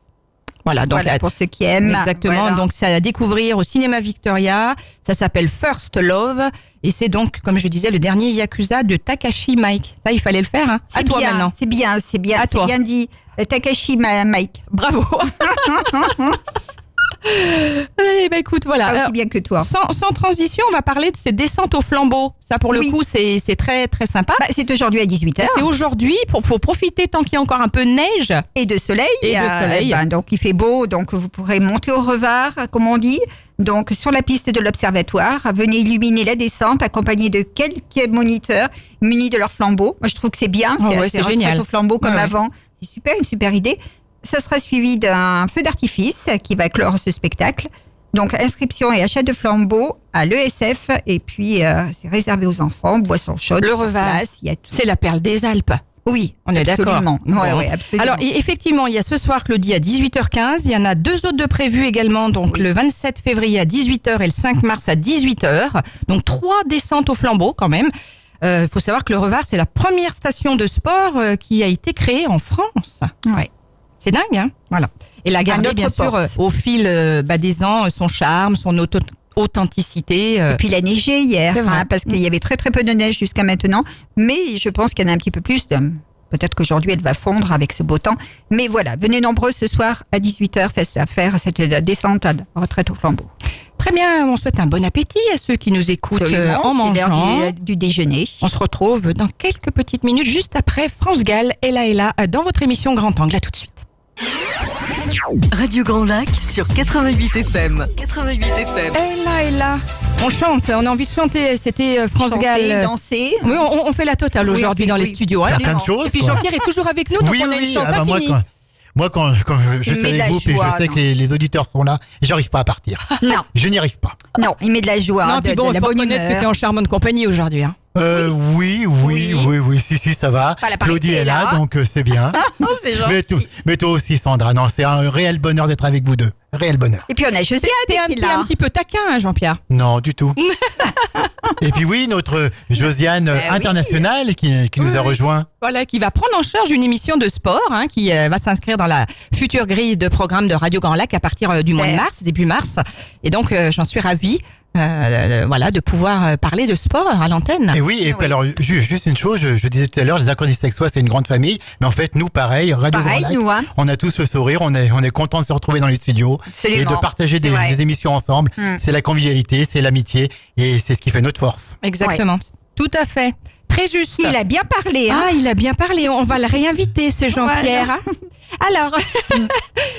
Voilà, donc pour ceux qui aiment. Exactement, voilà. Donc c'est à découvrir au Cinéma Victoria. Ça s'appelle First Love et c'est donc, comme je disais, le dernier Yakuza de Takashi Miike. Ça, il fallait le faire. À toi maintenant. C'est bien, c'est bien dit. Takashi Miike. Bravo. Écoute, voilà. Aussi bien que toi. Sans transition, on va parler de ces descentes au flambeau. Ça, pour le coup, c'est très très sympa. C'est aujourd'hui à 18h. C'est aujourd'hui pour profiter tant qu'il y a encore un peu de neige et de soleil. Donc il fait beau, donc vous pourrez monter au revers, comme on dit. Donc sur la piste de l'observatoire, venez illuminer la descente, accompagné de quelques moniteurs munis de leurs flambeaux. Moi, je trouve que c'est bien. C'est génial. Au flambeau comme avant. C'est super, une super idée. Ça sera suivi d'un feu d'artifice qui va clore ce spectacle. Donc, inscription et achat de flambeaux à l'ESF. Et puis, c'est réservé aux enfants, boissons chaudes. Le Revard, c'est la perle des Alpes. Oui, on est d'accord. Ouais, absolument. Alors, effectivement, il y a ce soir, Claudie, à 18h15. Il y en a 2 autres de prévus également. Donc, le 27 février à 18h et le 5 mars à 18h. Donc, 3 descentes au flambeau quand même. Faut savoir que le Revard, c'est la première station de sport qui a été créée en France. Ouais. C'est dingue, hein? Voilà. Et la garder, bien sûr, au fil des ans, son charme, son authenticité. Et puis il a neigé hier, parce qu'il y avait très très peu de neige jusqu'à maintenant, mais je pense qu'il y en a un petit peu plus. Peut-être qu'aujourd'hui elle va fondre avec ce beau temps. Mais voilà, venez nombreux ce soir à 18h faire cette descente à retraite au flambeau. Très bien, on souhaite un bon appétit à ceux qui nous écoutent en mangeant. C'est l'heure du déjeuner. On se retrouve dans quelques petites minutes, juste après France Gall, Ella Ella, dans votre émission Grand Angle. À tout de suite. Radio Grand Lac sur 88 FM. 88 FM. Ella, on chante, on a envie de chanter. C'était France Gall. Danser. Oui, on fait la totale aujourd'hui dans les studios. Il y a plein de choses. Et puis Jean-Pierre est toujours avec nous, donc on a une chance infinie. Moi, quand je suis avec vous, puis je sais que les auditeurs sont là, j'arrive pas à partir. Non. Je n'y arrive pas. Non, il met de la joie, non, de la bonne humeur. Que tu es en charmante compagnie aujourd'hui. Hein. Oui, si, ça va. Claudie est là, donc c'est bien. C'est gentil. Mais toi aussi, Sandra. Non, c'est un réel bonheur d'être avec vous deux. Réel bonheur. Et puis on a Josiane. T'es un petit peu taquin, hein, Jean-Pierre. Non, du tout. Et puis oui, notre Josiane internationale qui nous a rejoint. Voilà, qui va prendre en charge une émission de sport, hein, qui va s'inscrire dans la future grille de programme de Radio Grand Lac à partir du mois de mars, début mars. Et donc, j'en suis ravie. De pouvoir parler de sport à l'antenne. Et oui, puis alors, juste une chose, je disais tout à l'heure, les accordistes sexois, c'est une grande famille, mais en fait, nous, pareil, Radio Grand Lac, on a tous le sourire, on est content de se retrouver dans les studios. Absolument. Et de partager des émissions ensemble. C'est la convivialité, c'est l'amitié, et c'est ce qui fait notre force. Exactement. Ouais. Tout à fait. Très juste. Il a bien parlé. Hein. Ah, il a bien parlé. On va le réinviter, ce Jean-Pierre. Hein. Alors,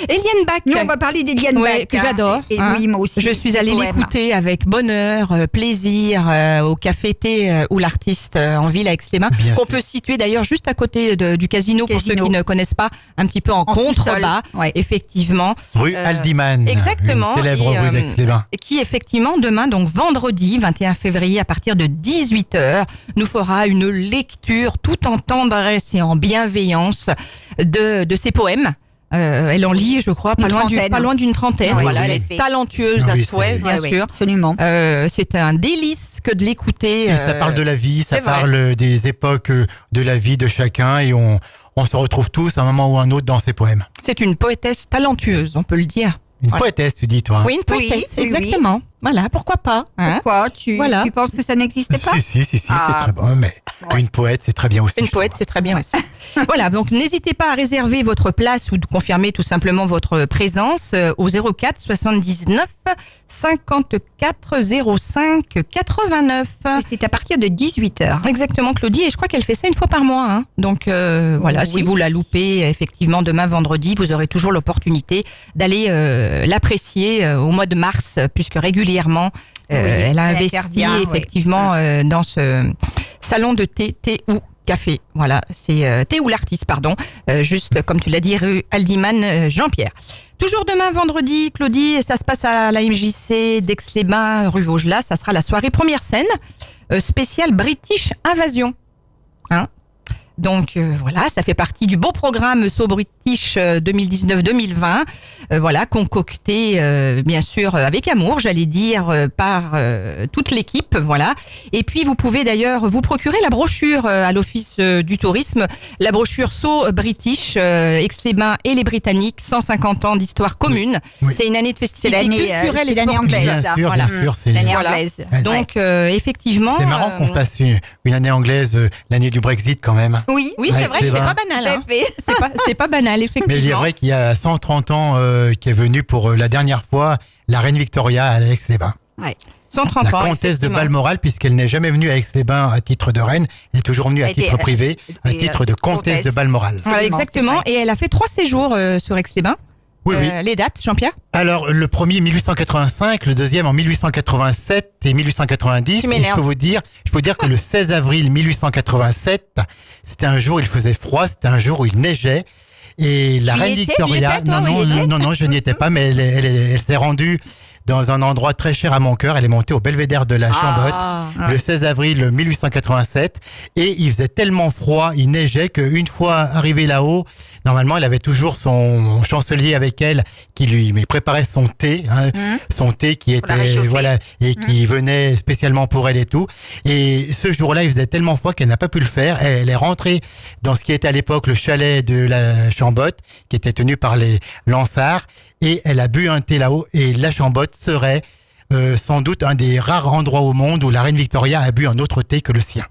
Eliane Bach. Nous, on va parler d'Eliane Bach. Que j'adore. Et oui, moi aussi. Je suis allée l'écouter avec bonheur, plaisir, au Café Thé où l'artiste en ville à Aix-les-Bains. Qu'on peut situer d'ailleurs juste à côté du casino, pour ceux qui ne connaissent pas, un petit peu en contrebas. Effectivement. Rue Aldiman. Exactement. Une célèbre rue d'Aix-les-Bains. Qui, effectivement, demain, donc vendredi, 21 février, à partir de 18h, nous fera une lecture tout en tendresse et en bienveillance de ses poèmes. Elle en lit, je crois, pas loin d'une trentaine. Oui, voilà, elle est talentueuse à souhait, bien sûr. Absolument. C'est un délice que de l'écouter. Et ça parle de la vie, ça parle des époques de la vie de chacun, et on se retrouve tous à un moment ou un autre dans ses poèmes. C'est une poétesse talentueuse, on peut le dire. Une poétesse, tu dis, toi. Oui, une poétesse, exactement. Oui. Voilà, pourquoi pas. Hein? Pourquoi tu penses que ça n'existait pas? Si, c'est très bon, mais une poète, c'est très bien aussi. Une poète, c'est très bien aussi. Voilà, donc n'hésitez pas à réserver votre place ou de confirmer tout simplement votre présence au 04 79 54 05 89. Et c'est à partir de 18h. Exactement, Claudie, et je crois qu'elle fait ça une fois par mois. Hein. Donc voilà, si vous la loupez, effectivement, demain vendredi, vous aurez toujours l'opportunité d'aller l'apprécier au mois de mars, puisque régulièrement, elle a investi effectivement dans ce salon de thé ou café. Voilà, c'est thé ou l'artiste, pardon. Juste comme tu l'as dit, rue Aldiman, Jean-Pierre. Toujours demain vendredi, Claudie, ça se passe à la MJC d'Aix-les-Bains, rue Vaugelas. Ça sera la soirée première scène spéciale British Invasion. Hein? Donc voilà, ça fait partie du beau programme So British 2019-2020, voilà, concocté bien sûr avec amour, j'allais dire, par toute l'équipe, voilà. Et puis vous pouvez d'ailleurs vous procurer la brochure à l'Office du Tourisme, la brochure So British, Aix-les-Bains et les Britanniques, 150 ans d'histoire commune. Oui. C'est une année de festivité culturelle et sportive. C'est l'année anglaise. Bien sûr, c'est l'année anglaise. Donc effectivement... C'est marrant qu'on fasse une année anglaise, l'année du Brexit quand même. Oui, c'est vrai que c'est pas banal. Hein. C'est pas banal, effectivement. Mais il est vrai qu'il y a 130 ans qui est venue pour la dernière fois la reine Victoria à Aix-les-Bains. Ouais. 130 ans. La comtesse de Balmoral, puisqu'elle n'est jamais venue à Aix-les-Bains à titre de reine, elle est toujours venue à titre privé, à titre de comtesse de Balmoral. Voilà, exactement. Et elle a fait 3 séjours sur Aix-les-Bains. Oui. Les dates, Jean-Pierre? Alors, le premier 1885, le deuxième en 1887 et 1890. Et je peux vous dire que le 16 avril 1887, c'était un jour où il faisait froid, c'était un jour où il neigeait. Et la reine Victoria, non, je n'y étais pas, mais elle s'est rendue dans un endroit très cher à mon cœur. Elle est montée au belvédère de la Chambotte le 16 avril 1887. Et il faisait tellement froid, il neigeait qu'une fois arrivé là-haut, normalement, elle avait toujours son chancelier avec elle qui lui préparait son thé, son thé qui était et qui venait spécialement pour elle et tout. Et ce jour-là, il faisait tellement froid qu'elle n'a pas pu le faire. Elle est rentrée dans ce qui était à l'époque le chalet de la Chambotte, qui était tenu par les Lansards, et elle a bu un thé là-haut. Et la Chambotte serait sans doute un des rares endroits au monde où la reine Victoria a bu un autre thé que le sien.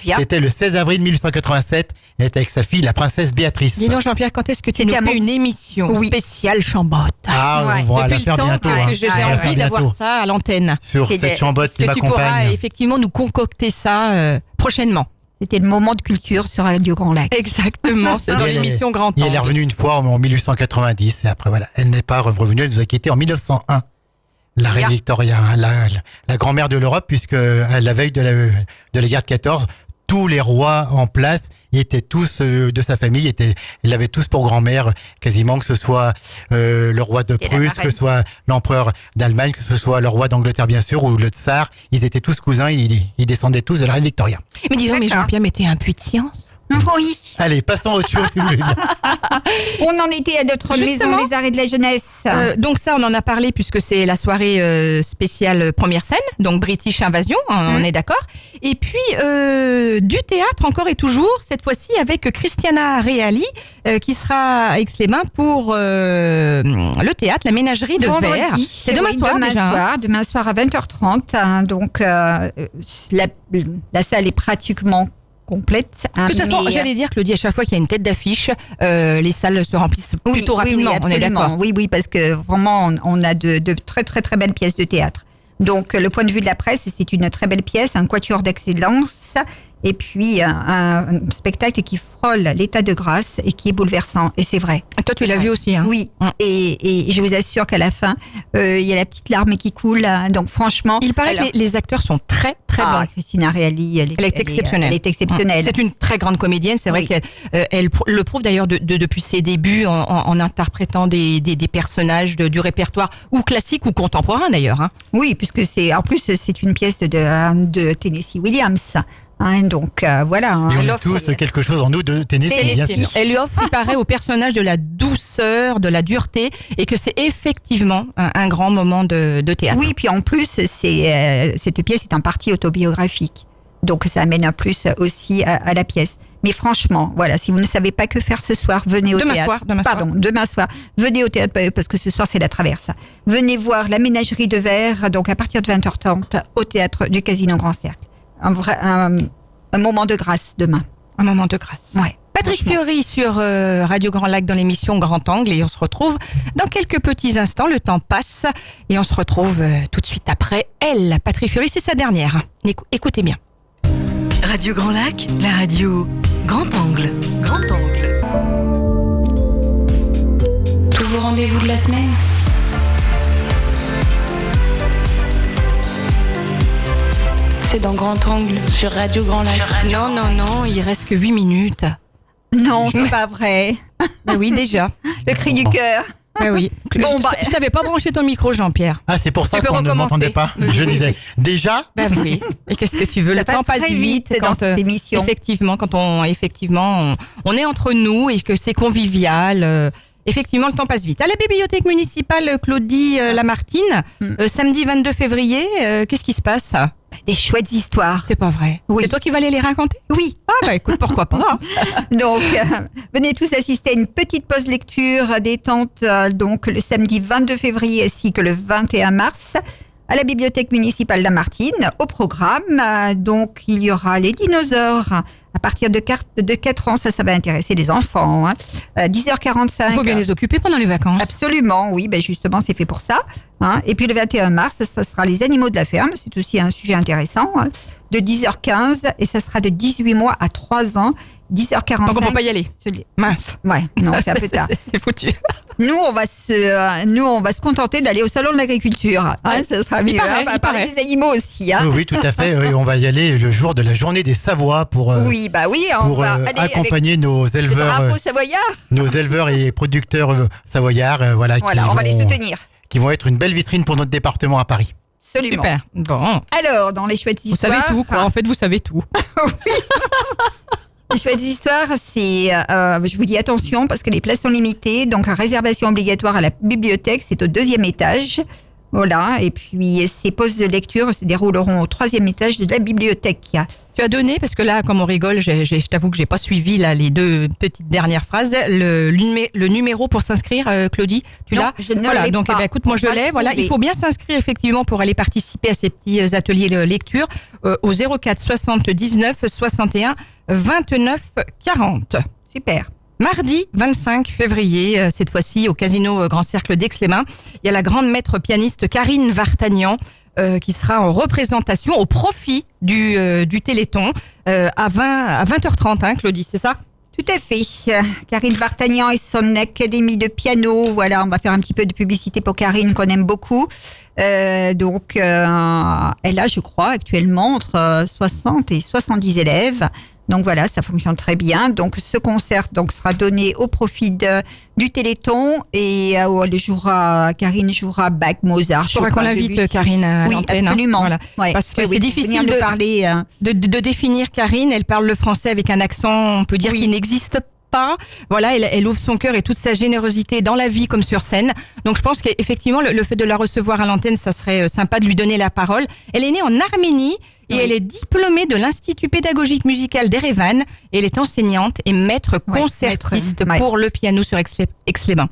Bien. C'était le 16 avril 1887. Elle était avec sa fille, la princesse Béatrice. Dis donc, Jean-Pierre, quand est-ce que tu nous fais une émission spéciale Chambotte? On va la faire bientôt. J'ai envie d'avoir ça à l'antenne. Sur cette Chambotte qui m'accompagne. Tu pourras effectivement nous concocter ça prochainement. C'était le moment de culture sur Radio Grand Lac. Exactement, c'est dans l'émission Grand Angle. Elle est revenue une fois en 1890 et après elle n'est pas revenue, elle nous a quittés en 1901. La reine Victoria, la grand-mère de l'Europe, puisque à la veille de la guerre de 14, tous les rois en place étaient tous de sa famille, ils l'avaient tous pour grand-mère quasiment, que ce soit le roi de Prusse, que ce soit l'empereur d'Allemagne, que ce soit le roi d'Angleterre bien sûr, ou le tsar, ils étaient tous cousins, ils descendaient tous de la reine Victoria. Mais dis donc, mais Jean-Pierre, mais t'es un puits de science. Oui. Allez, passons à autre chose si vous voulez bien. On en était à notre maison des arts et de la jeunesse. Donc ça, on en a parlé puisque c'est la soirée spéciale première scène, donc British Invasion, on est d'accord. Et puis du théâtre encore et toujours, cette fois-ci avec Christiana Reali qui sera à Aix-les-Bains pour le théâtre, la ménagerie de Verre. C'est demain soir déjà. Demain soir à 20h30. Donc la salle est pratiquement complète. De toute façon, j'allais dire, Claudie, à chaque fois qu'il y a une tête d'affiche, les salles se remplissent plutôt rapidement. On est d'accord. Oui, parce que vraiment, on a de très très très belles pièces de théâtre. Donc, le point de vue de la presse, c'est une très belle pièce, un quatuor d'excellence, et puis un spectacle qui frôle l'état de grâce et qui est bouleversant. Et c'est vrai. Toi, tu l'as vu aussi, hein? Oui. Et je vous assure qu'à la fin, il y a la petite larme qui coule. Donc, franchement. Il paraît que les acteurs sont très bons. Christina Reali, elle est exceptionnelle. Elle est exceptionnelle. C'est une très grande comédienne. C'est vrai qu'elle le prouve d'ailleurs depuis ses débuts en interprétant des personnages du répertoire ou classique ou contemporain d'ailleurs. Hein. Oui, puisque en plus c'est une pièce de Tennessee Williams. Donc voilà. Et on a tous quelque chose en nous de Tennessee, bien sûr. Elle lui offre, il paraît, au personnage de la douceur, de la dureté, et que c'est effectivement un grand moment de théâtre. Oui, puis en plus, cette pièce est en partie autobiographique. Donc ça amène un plus aussi à la pièce. Mais franchement, voilà, si vous ne savez pas que faire ce soir, venez au théâtre. Demain soir. Venez au théâtre parce que ce soir c'est la traverse. Venez voir la ménagerie de Verre, donc à partir de 20h30 au théâtre du Casino Grand Cercle. Un moment de grâce demain. Un moment de grâce. Ouais. Patrick Fiori sur Radio Grand Lac dans l'émission Grand Angle et on se retrouve dans quelques petits instants. Le temps passe et on se retrouve tout de suite après elle. Patrick Fiori, c'est sa dernière. Écoutez bien. Radio Grand Lac, la radio Grand Angle. Grand Angle. Tous vos rendez-vous de la semaine. C'est dans Grand Angle sur Radio Grand Lac. Non, il reste que 8 minutes. Non, c'est pas vrai. Ben oui, déjà. Le cri du cœur. Ben oui. Je t'avais pas branché ton micro, Jean-Pierre. Ah, c'est pour ça qu'on ne m'entendait pas. Je disais, déjà? Ben oui. Et qu'est-ce que tu veux? Le temps passe vite dans cette émission. Effectivement, quand on est entre nous et que c'est convivial. Effectivement, le temps passe vite. À la bibliothèque municipale Claudie Lamartine, samedi 22 février, qu'est-ce qui se passe? Des chouettes histoires. C'est pas vrai. Oui. C'est toi qui vas aller les raconter? Oui. Ah bah écoute, pourquoi pas. Donc, venez tous assister à une petite pause lecture détente donc le samedi 22 février ainsi que le 21 mars à la bibliothèque municipale Lamartine. Au programme, donc il y aura les dinosaures. À partir de 4 ans, ça va intéresser les enfants. 10h45. Il faut bien les occuper pendant les vacances. Absolument, oui. Ben justement, c'est fait pour ça. Et puis le 21 mars, ça sera les animaux de la ferme. C'est aussi un sujet intéressant. De 10h15 et ça sera de 18 mois à 3 ans. 10h45. Donc on peut pas y aller. Mince. Ouais, non, c'est un peu tard. C'est foutu. Nous, on va se contenter d'aller au salon de l'agriculture. Ça sera mieux. On va parler des animaux aussi. Oui, tout à fait. Oui, on va y aller le jour de la journée des Savoies pour on va aller accompagner nos éleveurs. Savoyards. Nos éleveurs et producteurs savoyards, on va les soutenir. qui vont être une belle vitrine pour notre département à Paris. Absolument. Super. Bon. Alors, dans les chouettes histoires... Vous savez tout, quoi. En fait, vous savez tout. Les chouettes histoires, c'est... je vous dis attention, parce que les places sont limitées. Donc, réservation obligatoire à la bibliothèque, c'est au 2e étage. Voilà. Et puis, ces pauses de lecture se dérouleront au 3e étage de la bibliothèque. Tu as donné, parce que là, comme on rigole, je t'avoue que j'ai pas suivi là les 2 petites dernières phrases. Le numéro pour s'inscrire, Claudie, tu l'as? Je ne voilà, l'ai donc pas. écoute, moi je l'ai. Voilà, il faut bien s'inscrire effectivement pour aller participer à ces petits ateliers de lecture au 04 79 61 29 40. Super. Mardi 25 février, cette fois-ci au Casino Grand Cercle d'Aix-les-Bains, il y a la grande maître pianiste Karine Vartagnan qui sera en représentation au profit du Téléthon à 20h30, hein, Claudie, c'est ça? Tout à fait. Karine Vartagnan et son académie de piano. Voilà, on va faire un petit peu de publicité pour Karine qu'on aime beaucoup. Donc, elle a, je crois, actuellement entre 60 et 70 élèves. Donc voilà, ça fonctionne très bien. Donc ce concert sera donné au profit du Téléthon et Karine jouera Bach, Mozart. Je crois qu'on invite Karine à l'antenne. Absolument. Voilà. Ouais. Parce que c'est difficile de parler. De définir Karine. Elle parle le français avec un accent, on peut dire, qui n'existe pas. Voilà, elle ouvre son cœur et toute sa générosité dans la vie comme sur scène. Donc je pense qu'effectivement, le fait de la recevoir à l'antenne, ça serait sympa de lui donner la parole. Elle est née en Arménie. Et elle est diplômée de l'Institut pédagogique musical d'Erevan. Et elle est enseignante et maître concertiste pour le piano sur Aix-les-Bains.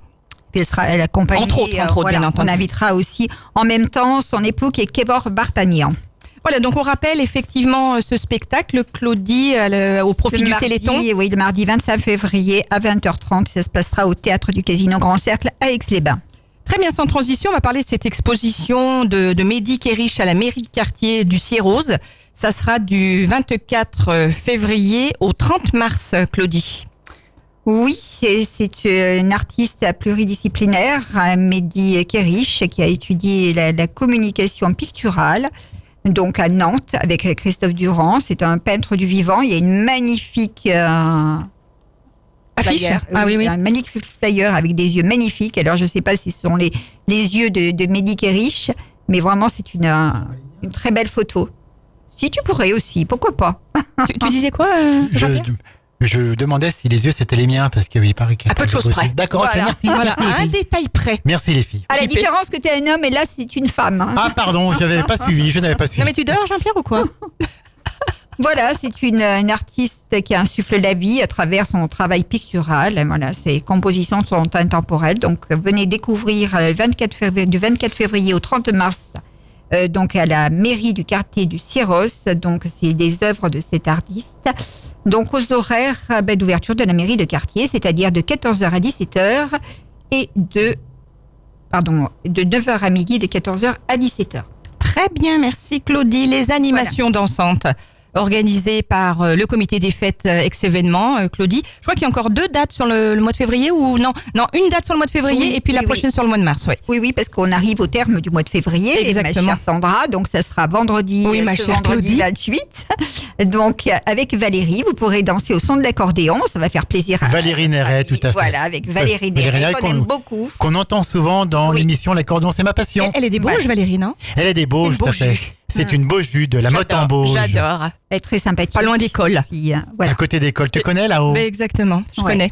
Puis elle accompagne. Entre autres, bien entendu. On invitera aussi en même temps son époux qui est Kevor Vartagnan. Voilà, donc on rappelle effectivement ce spectacle, Claudie, au profit du Téléthon. Oui, le mardi 25 février à 20h30. Ça se passera au Théâtre du Casino Grand Cercle à Aix-les-Bains. Très bien, sans transition, on va parler de cette exposition de Mehdi Kerich à la mairie de quartier du Cier-Rose. Ça sera du 24 février au 30 mars, Claudie. Oui, c'est une artiste pluridisciplinaire, Mehdi Kerich, qui a étudié la communication picturale, donc à Nantes, avec Christophe Durand. C'est un peintre du vivant. Il y a une magnifique... affiche. Oui. Un magnifique flyer avec des yeux magnifiques. Alors, je ne sais pas si ce sont les yeux de Mehdi Kerich, mais vraiment, c'est une très belle photo. Si tu pourrais aussi, pourquoi pas? Tu disais quoi, Je demandais si les yeux c'était les miens parce qu'il paraît qu'il y a peu de choses près. D'accord, voilà. ok, merci. Voilà, Merci, à un détail près. Merci les filles. À la différence que tu es un homme et là, c'est une femme. Hein. Ah pardon, je n'avais pas suivi. Non mais tu dors, Jean-Pierre, ou quoi? Voilà, c'est une artiste qui insuffle la vie à travers son travail pictural. Voilà, ses compositions sont intemporelles. Donc, venez découvrir du 24 février au 30 mars, donc à la mairie du quartier du Cier-Rose. Donc, c'est des œuvres de cet artiste. Donc, aux horaires d'ouverture de la mairie de quartier, c'est-à-dire de 14h à 17h et de 9h à midi, de 14h à 17h. Très bien, merci Claudie. Les animations dansantes organisées par le comité des fêtes ex-événement, Claudie. Je crois qu'il y a encore 2 dates sur le mois de février ou non, une date sur le mois de février et puis la prochaine sur le mois de mars. Oui, parce qu'on arrive au terme du mois de février. Exactement. Ma chère Sandra, donc ça sera vendredi, Claudie. 28. Donc avec Valérie, vous pourrez danser au son de l'accordéon, ça va faire plaisir. Valérie Néret, tout à fait. Voilà, avec Valérie Néret, qu'on aime beaucoup. Qu'on entend souvent dans l'émission L'accordéon, c'est ma passion. Elle est des Bauges, Valérie, non? Elle est des Bauges, tout à fait. C'est une Beaujus de la Motte en Bauge. J'adore. Elle est très sympathique. Pas loin d'école. Puis, voilà. À côté d'école. Tu connais là-haut? Exactement, je connais.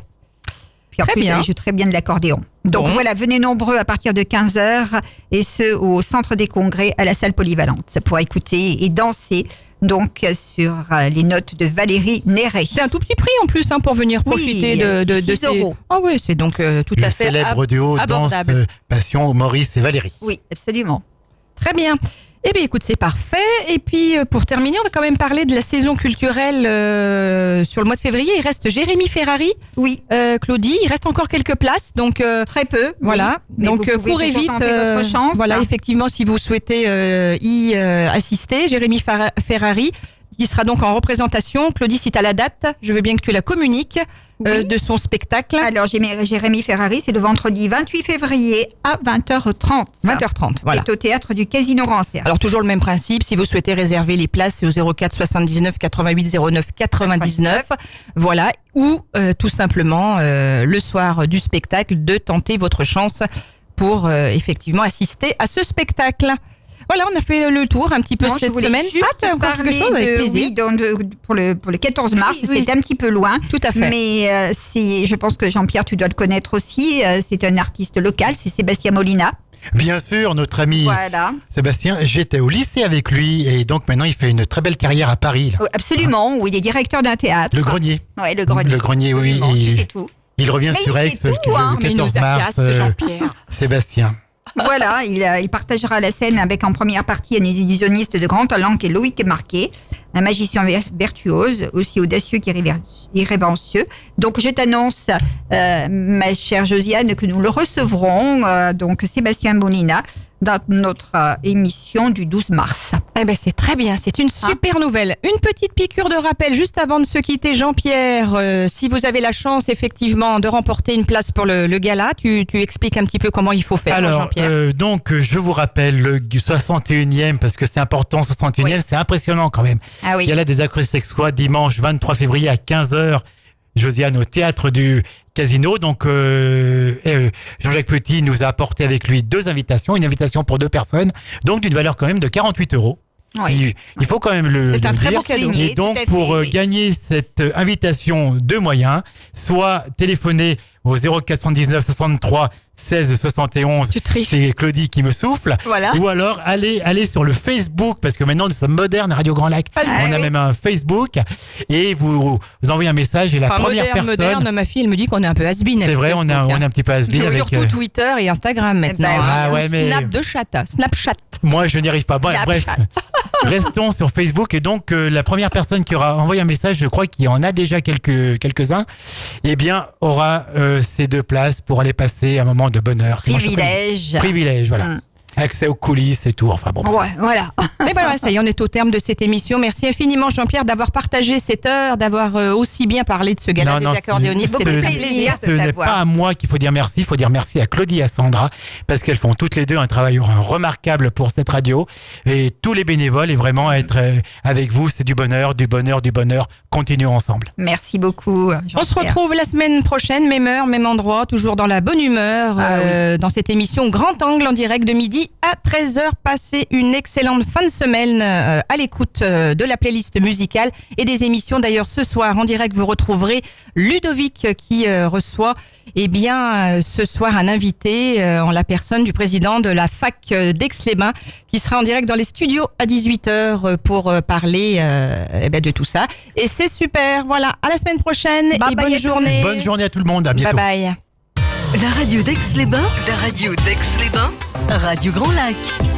Puis en plus, elle joue très bien de l'accordéon. Donc voilà, venez nombreux à partir de 15h et ce au Centre des Congrès à la salle polyvalente pour écouter et danser donc sur les notes de Valérie Néret. C'est un tout petit prix en plus pour venir profiter de 6 euros. Ah oui, c'est donc tout à fait le célèbre duo Danse Passion, Maurice et Valérie. Oui, absolument. Très bien. Eh bien, écoute, c'est parfait. Et puis, pour terminer, on va quand même parler de la saison culturelle sur le mois de février. Il reste Jérémy Ferrari. Oui. Claudie, il reste encore quelques places. Donc, très peu. Voilà. Oui. Donc, courez vite. Votre chance. Voilà, effectivement, si vous souhaitez y assister. Jérémy Ferrari, qui sera donc en représentation. Claudie, si tu as la date, je veux bien que tu la communiques de son spectacle. Alors, Jérémy Ferrari, c'est le vendredi 28 février à 20h30. 20h30, voilà. C'est au théâtre du Casino Grand Cercle. Alors, toujours le même principe. Si vous souhaitez réserver les places, c'est au 04 79 88 09 99. Voilà. Ou tout simplement, le soir du spectacle, de tenter votre chance pour effectivement assister à ce spectacle. Voilà, on a fait le tour un petit peu cette semaine. Tu as encore quelque chose avec plaisir. Oui, donc pour le 14 mars, c'était un petit peu loin. Tout à fait. Mais je pense que Jean-Pierre, tu dois le connaître aussi. C'est un artiste local, c'est Sébastien Molina. Bien sûr, notre ami Sébastien, j'étais au lycée avec lui et donc maintenant il fait une très belle carrière à Paris. Là. Absolument, où il est directeur d'un théâtre. Le Grenier. Ouais, le Grenier. Le Grenier, oui. C'est tout. Il revient sur Aix le 14 mars. Jean-Pierre. Sébastien. Voilà, il partagera la scène avec en première partie un illusionniste de grand talent qui est Loïc Marquet, un magicien virtuose, aussi audacieux qu'irrévérencieux. Donc je t'annonce, ma chère Josiane, que nous le recevrons, donc Sébastien Molina, dans notre émission du 12 mars. Eh ben c'est très bien, c'est une super nouvelle. Une petite piqûre de rappel juste avant de se quitter, Jean-Pierre. Si vous avez la chance effectivement de remporter une place pour le gala, tu expliques un petit peu comment il faut faire. Alors, Jean-Pierre. donc je vous rappelle le 61e parce que c'est important, 61e, c'est impressionnant quand même. Ah oui. Il y a là des acrobaties sexuelles dimanche 23 février à 15h. Josiane au théâtre du Casino. Donc Jean-Jacques Petit nous a apporté avec lui 2 invitations, une invitation pour 2 personnes, donc d'une valeur quand même de 48 €. Oui. Il faut quand même le un très dire. beau cadeau. Et donc pour gagner cette invitation, 2 moyens, soit téléphoner au 0419 63 16 71. Tu triches. C'est Claudie qui me souffle. Voilà. Ou alors aller sur le Facebook parce que maintenant nous sommes modernes à Radio Grand Lac. On a même un Facebook et vous envoyez un message et la première personne. Moderne, ma fille elle me dit qu'on est un peu has-been. C'est vrai, on est un petit peu has-been avec surtout Twitter et Instagram maintenant. Snapchat. Moi je n'y arrive pas. Bref. Restons sur Facebook et donc la première personne qui aura envoyé un message, je crois qu'il y en a déjà quelques-uns, eh bien aura ces 2 places pour aller passer un moment de bonheur. Privilège, voilà. Accès aux coulisses et tout. Enfin bon. Ouais, voilà. Et voilà, ça y est, on est au terme de cette émission. Merci infiniment, Jean-Pierre, d'avoir partagé cette heure, d'avoir aussi bien parlé de ce gala des accordéonistes. C'était plaisir. Ce n'est pas à moi qu'il faut dire merci. Il faut dire merci à Claudie et à Sandra parce qu'elles font toutes les 2 un travail remarquable pour cette radio et tous les bénévoles et vraiment être avec vous, c'est du bonheur. Continuons ensemble. Merci beaucoup. On se retrouve la semaine prochaine, même heure, même endroit, toujours dans la bonne humeur, dans cette émission Grand Angle en direct de midi à 13h. Passez une excellente fin de semaine à l'écoute de la playlist musicale et des émissions. D'ailleurs, ce soir, en direct, vous retrouverez Ludovic qui reçoit ce soir un invité en la personne du président de la fac d'Aix-les-Bains qui sera en direct dans les studios à 18h pour parler de tout ça. Et c'est super. Voilà, à la semaine prochaine et bonne journée. Bonne journée à tout le monde. À bientôt. Bye bye. La radio d'Aix-les-Bains. Radio Grand Lac.